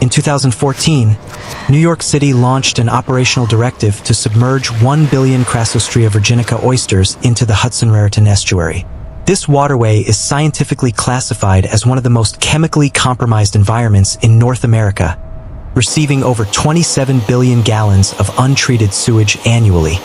In 2014, New York City launched an operational directive to submerge 1 billion Crassostrea virginica oysters into the Hudson-Raritan Estuary. This waterway is scientifically classified as one of the most chemically compromised environments in North America, receiving over 27 billion gallons of untreated sewage annually.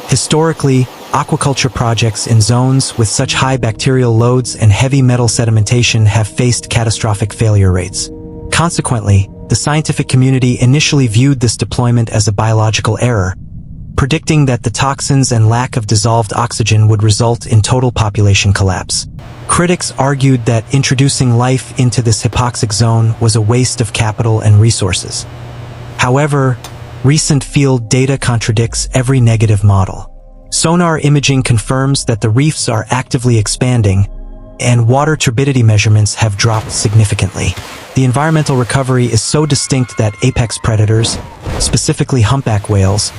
Historically, aquaculture projects in zones with such high bacterial loads and heavy metal sedimentation have faced catastrophic failure rates. Consequently, the scientific community initially viewed this deployment as a biological error, predicting that the toxins and lack of dissolved oxygen would result in total population collapse. Critics argued that introducing life into this hypoxic zone was a waste of capital and resources. However, recent field data contradicts every negative model. Sonar imaging confirms that the reefs are actively expanding, and water turbidity measurements have dropped significantly. The environmental recovery is so distinct that apex predators, specifically humpback whales,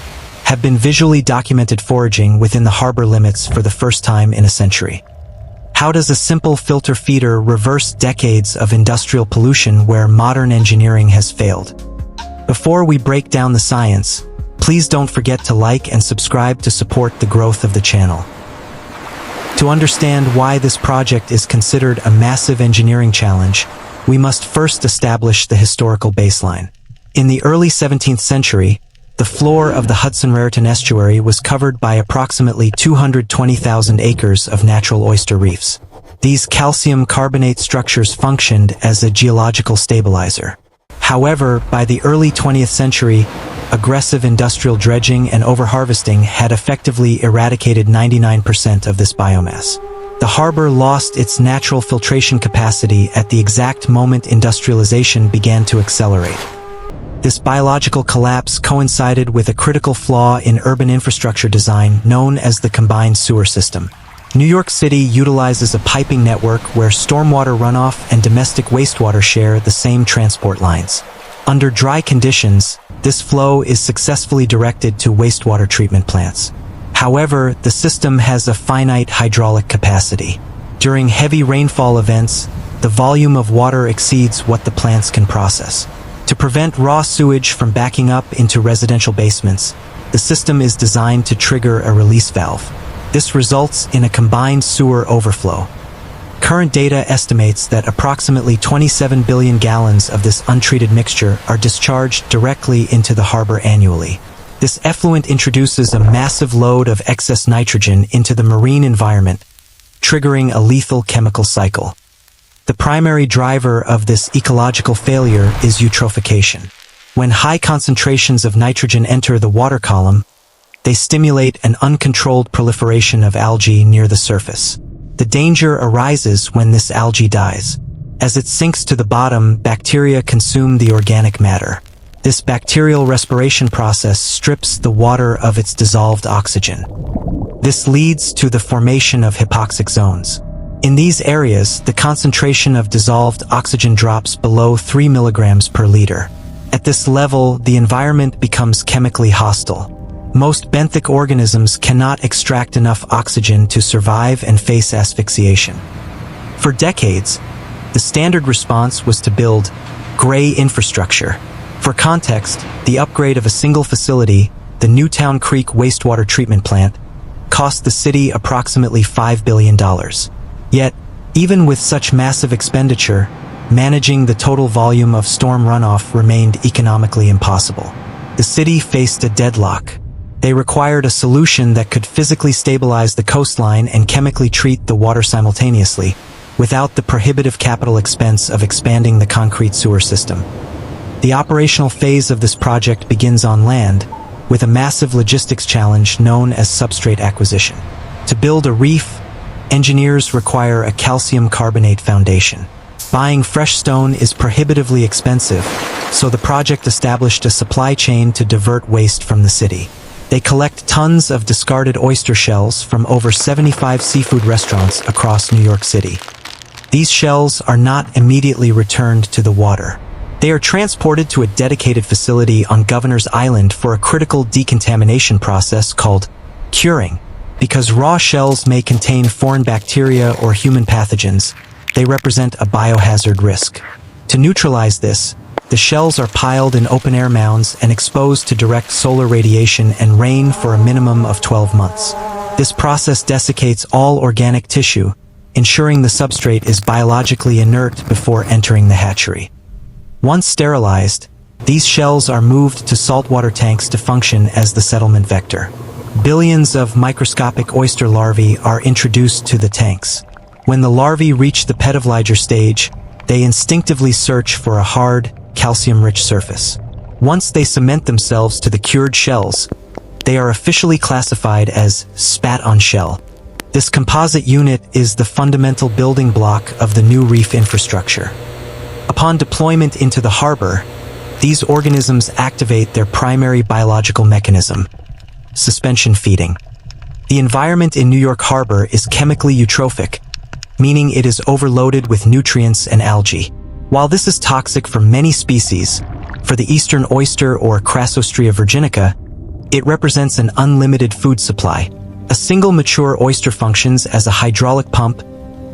have been visually documented foraging within the harbor limits for the first time in a century. How does a simple filter feeder reverse decades of industrial pollution where modern engineering has failed? Before we break down the science, please don't forget to like and subscribe to support the growth of the channel. To understand why this project is considered a massive engineering challenge, we must first establish the historical baseline. In the early 17th century, the floor of the Hudson-Raritan Estuary was covered by approximately 220,000 acres of natural oyster reefs. These calcium carbonate structures functioned as a geological stabilizer. However, by the early 20th century, aggressive industrial dredging and overharvesting had effectively eradicated 99% of this biomass. The harbor lost its natural filtration capacity at the exact moment industrialization began to accelerate. This biological collapse coincided with a critical flaw in urban infrastructure design known as the combined sewer system. New York City utilizes a piping network where stormwater runoff and domestic wastewater share the same transport lines. Under dry conditions, this flow is successfully directed to wastewater treatment plants. However, the system has a finite hydraulic capacity. During heavy rainfall events, the volume of water exceeds what the plants can process. To prevent raw sewage from backing up into residential basements, the system is designed to trigger a release valve. This results in a combined sewer overflow. Current data estimates that approximately 27 billion gallons of this untreated mixture are discharged directly into the harbor annually. This effluent introduces a massive load of excess nitrogen into the marine environment, triggering a lethal chemical cycle. The primary driver of this ecological failure is eutrophication. When high concentrations of nitrogen enter the water column, they stimulate an uncontrolled proliferation of algae near the surface. The danger arises when this algae dies. As it sinks to the bottom, bacteria consume the organic matter. This bacterial respiration process strips the water of its dissolved oxygen. This leads to the formation of hypoxic zones. In these areas, the concentration of dissolved oxygen drops below 3 milligrams per liter. At this level, the environment becomes chemically hostile. Most benthic organisms cannot extract enough oxygen to survive and face asphyxiation. For decades, the standard response was to build gray infrastructure. For context, the upgrade of a single facility, the Newtown Creek wastewater treatment plant, cost the city approximately $5 billion. Yet, even with such massive expenditure, managing the total volume of storm runoff remained economically impossible. The city faced a deadlock. They required a solution that could physically stabilize the coastline and chemically treat the water simultaneously, without the prohibitive capital expense of expanding the concrete sewer system. The operational phase of this project begins on land, with a massive logistics challenge known as substrate acquisition. To build a reef, engineers require a calcium carbonate foundation. Buying fresh stone is prohibitively expensive, so the project established a supply chain to divert waste from the city. They collect tons of discarded oyster shells from over 75 seafood restaurants across New York City. These shells are not immediately returned to the water. They are transported to a dedicated facility on Governor's Island for a critical decontamination process called curing. Because raw shells may contain foreign bacteria or human pathogens, they represent a biohazard risk. To neutralize this, The shells are piled in open-air mounds and exposed to direct solar radiation and rain for a minimum of 12 months. This process desiccates all organic tissue, ensuring the substrate is biologically inert before entering the hatchery. Once sterilized, these shells are moved to saltwater tanks to function as the settlement vector. Billions of microscopic oyster larvae are introduced to the tanks. When the larvae reach the pedophliger stage, they instinctively search for a hard, calcium-rich surface. Once they cement themselves to the cured shells, they are officially classified as spat-on-shell. This composite unit is the fundamental building block of the new reef infrastructure. Upon deployment into the harbor, these organisms activate their primary biological mechanism, suspension feeding. The environment in New York Harbor is chemically eutrophic, meaning it is overloaded with nutrients and algae. While this is toxic for many species, for the eastern oyster or Crassostrea virginica, it represents an unlimited food supply. A single mature oyster functions as a hydraulic pump,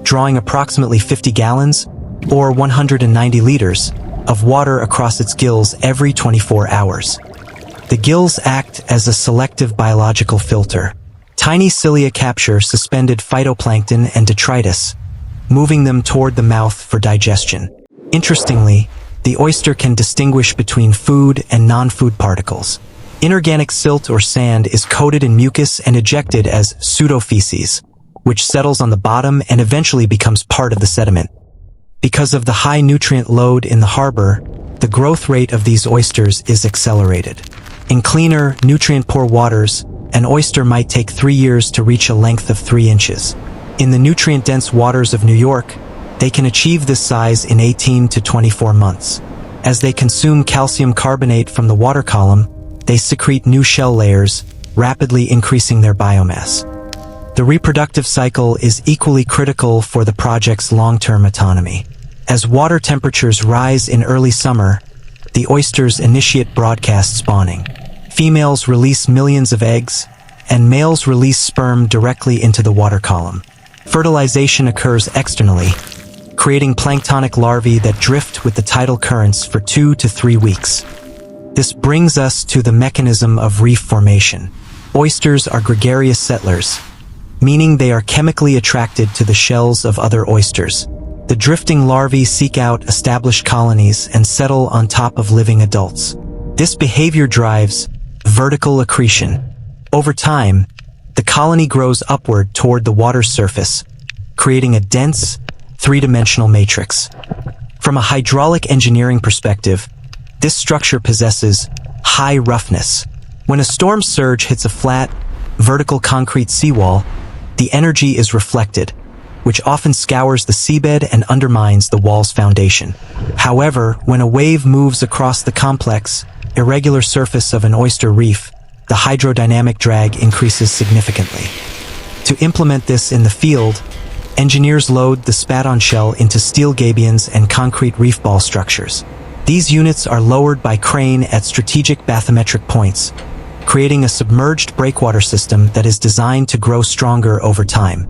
drawing approximately 50 gallons, or 190 liters, of water across its gills every 24 hours. The gills act as a selective biological filter. Tiny cilia capture suspended phytoplankton and detritus, moving them toward the mouth for digestion. Interestingly, the oyster can distinguish between food and non-food particles. Inorganic silt or sand is coated in mucus and ejected as pseudofeces, which settles on the bottom and eventually becomes part of the sediment. Because of the high nutrient load in the harbor, the growth rate of these oysters is accelerated. In cleaner, nutrient-poor waters, an oyster might take 3 years to reach a length of 3 inches. In the nutrient-dense waters of New York, they can achieve this size in 18 to 24 months. As they consume calcium carbonate from the water column, they secrete new shell layers, rapidly increasing their biomass. The reproductive cycle is equally critical for the project's long-term autonomy. As water temperatures rise in early summer, the oysters initiate broadcast spawning. Females release millions of eggs, and males release sperm directly into the water column. Fertilization occurs externally, creating planktonic larvae that drift with the tidal currents for 2 to 3 weeks. This brings us to the mechanism of reef formation. Oysters are gregarious settlers, meaning they are chemically attracted to the shells of other oysters. The drifting larvae seek out established colonies and settle on top of living adults. This behavior drives vertical accretion. Over time, the colony grows upward toward the water's surface, creating a dense, three-dimensional matrix. From a hydraulic engineering perspective, this structure possesses high roughness. When a storm surge hits a flat, vertical concrete seawall, the energy is reflected, which often scours the seabed and undermines the wall's foundation. However, when a wave moves across the complex, irregular surface of an oyster reef, the hydrodynamic drag increases significantly. To implement this in the field, engineers load the spat-on shell into steel gabions and concrete reef ball structures. These units are lowered by crane at strategic bathymetric points, creating a submerged breakwater system that is designed to grow stronger over time.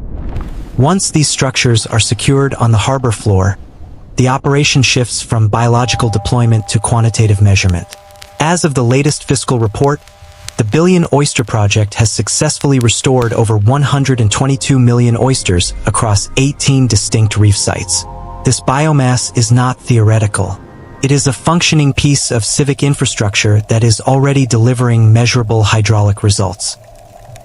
Once these structures are secured on the harbor floor, the operation shifts from biological deployment to quantitative measurement. As of the latest fiscal report, the Billion Oyster Project has successfully restored over 122 million oysters across 18 distinct reef sites. This biomass is not theoretical. It is a functioning piece of civic infrastructure that is already delivering measurable hydraulic results.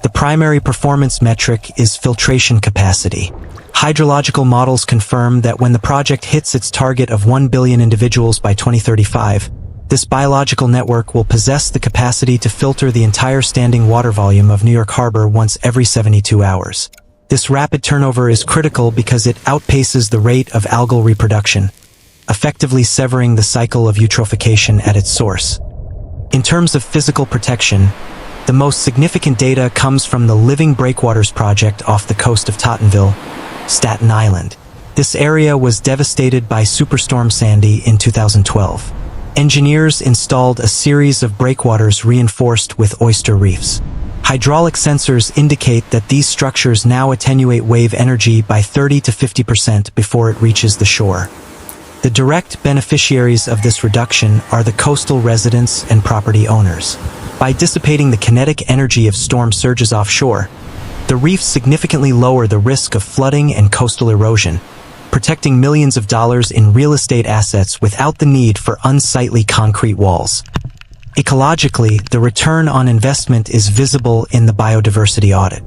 The primary performance metric is filtration capacity. Hydrological models confirm that when the project hits its target of 1 billion individuals by 2035, this biological network will possess the capacity to filter the entire standing water volume of New York Harbor once every 72 hours. This rapid turnover is critical because it outpaces the rate of algal reproduction, effectively severing the cycle of eutrophication at its source. In terms of physical protection, the most significant data comes from the Living Breakwaters project off the coast of Tottenville, Staten Island. This area was devastated by Superstorm Sandy in 2012. Engineers installed a series of breakwaters reinforced with oyster reefs. Hydraulic sensors indicate that these structures now attenuate wave energy by 30 to 50% before it reaches the shore. The direct beneficiaries of this reduction are the coastal residents and property owners. By dissipating the kinetic energy of storm surges offshore, the reefs significantly lower the risk of flooding and coastal erosion, protecting millions of dollars in real estate assets without the need for unsightly concrete walls. Ecologically, the return on investment is visible in the biodiversity audit.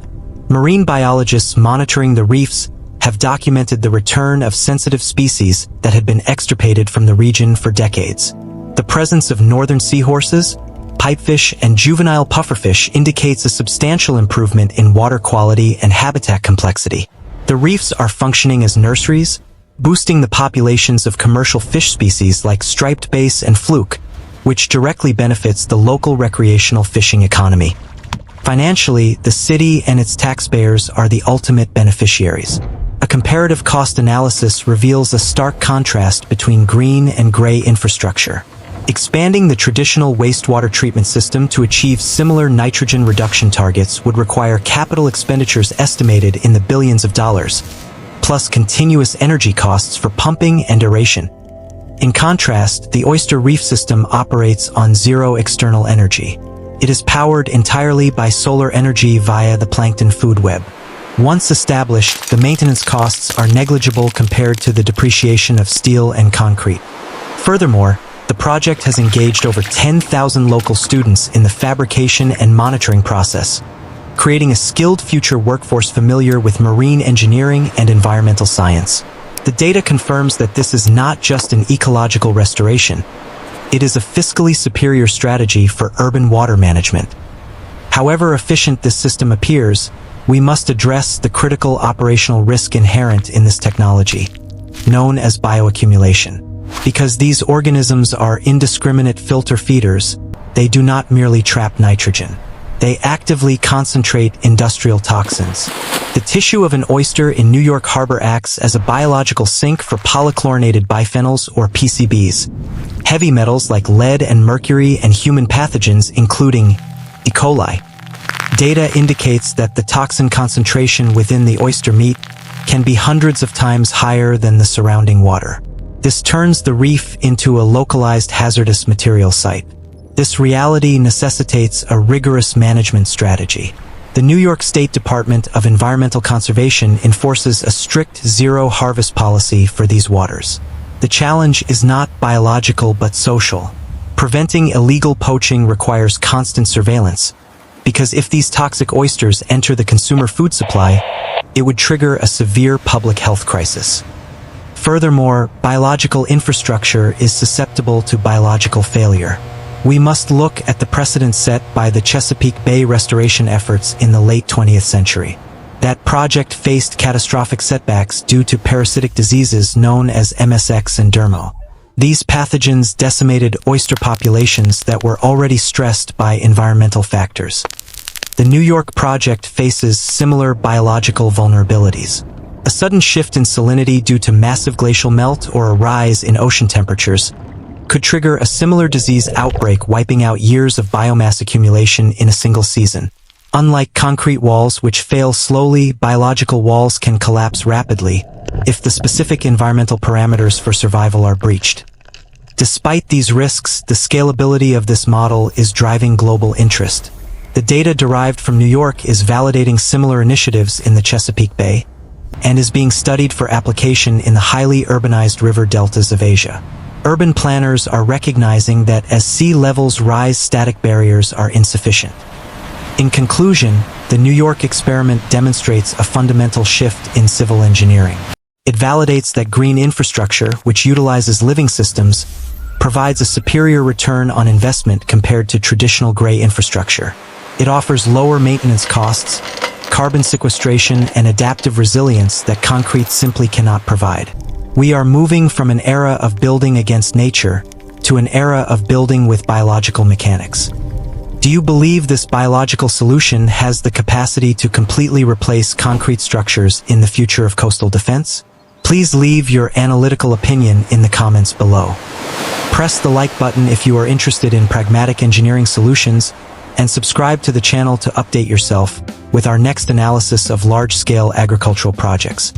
Marine biologists monitoring the reefs have documented the return of sensitive species that had been extirpated from the region for decades. The presence of northern seahorses, pipefish, and juvenile pufferfish indicates a substantial improvement in water quality and habitat complexity. The reefs are functioning as nurseries, boosting the populations of commercial fish species like striped bass and fluke, which directly benefits the local recreational fishing economy. Financially, the city and its taxpayers are the ultimate beneficiaries. A comparative cost analysis reveals a stark contrast between green and gray infrastructure. Expanding the traditional wastewater treatment system to achieve similar nitrogen reduction targets would require capital expenditures estimated in the billions of dollars, plus continuous energy costs for pumping and aeration. In contrast, the oyster reef system operates on zero external energy. It is powered entirely by solar energy via the plankton food web. Once established, the maintenance costs are negligible compared to the depreciation of steel and concrete. Furthermore, the project has engaged over 10,000 local students in the fabrication and monitoring process, creating a skilled future workforce familiar with marine engineering and environmental science. The data confirms that this is not just an ecological restoration. It is a fiscally superior strategy for urban water management. However efficient this system appears, we must address the critical operational risk inherent in this technology, known as bioaccumulation. Because these organisms are indiscriminate filter feeders, they do not merely trap nitrogen. They actively concentrate industrial toxins. The tissue of an oyster in New York Harbor acts as a biological sink for polychlorinated biphenyls or PCBs, heavy metals like lead and mercury, and human pathogens including E. coli. Data indicates that the toxin concentration within the oyster meat can be hundreds of times higher than the surrounding water. This turns the reef into a localized hazardous material site. This reality necessitates a rigorous management strategy. The New York State Department of Environmental Conservation enforces a strict zero harvest policy for these waters. The challenge is not biological but social. Preventing illegal poaching requires constant surveillance, because if these toxic oysters enter the consumer food supply, it would trigger a severe public health crisis. Furthermore, biological infrastructure is susceptible to biological failure. We must look at the precedent set by the Chesapeake Bay restoration efforts in the late 20th century. That project faced catastrophic setbacks due to parasitic diseases known as MSX and dermo. These pathogens decimated oyster populations that were already stressed by environmental factors. The New York project faces similar biological vulnerabilities. A sudden shift in salinity due to massive glacial melt or a rise in ocean temperatures could trigger a similar disease outbreak, wiping out years of biomass accumulation in a single season. Unlike concrete walls which fail slowly, biological walls can collapse rapidly if the specific environmental parameters for survival are breached. Despite these risks, the scalability of this model is driving global interest. The data derived from New York is validating similar initiatives in the Chesapeake Bay and is being studied for application in the highly urbanized river deltas of Asia. Urban planners are recognizing that as sea levels rise, static barriers are insufficient. In conclusion, the New York experiment demonstrates a fundamental shift in civil engineering. It validates that green infrastructure, which utilizes living systems, provides a superior return on investment compared to traditional gray infrastructure. It offers lower maintenance costs, carbon sequestration, and adaptive resilience that concrete simply cannot provide. We are moving from an era of building against nature to an era of building with biological mechanics. Do you believe this biological solution has the capacity to completely replace concrete structures in the future of coastal defense? Please leave your analytical opinion in the comments below. Press the like button if you are interested in pragmatic engineering solutions, and subscribe to the channel to update yourself with our next analysis of large-scale agricultural projects.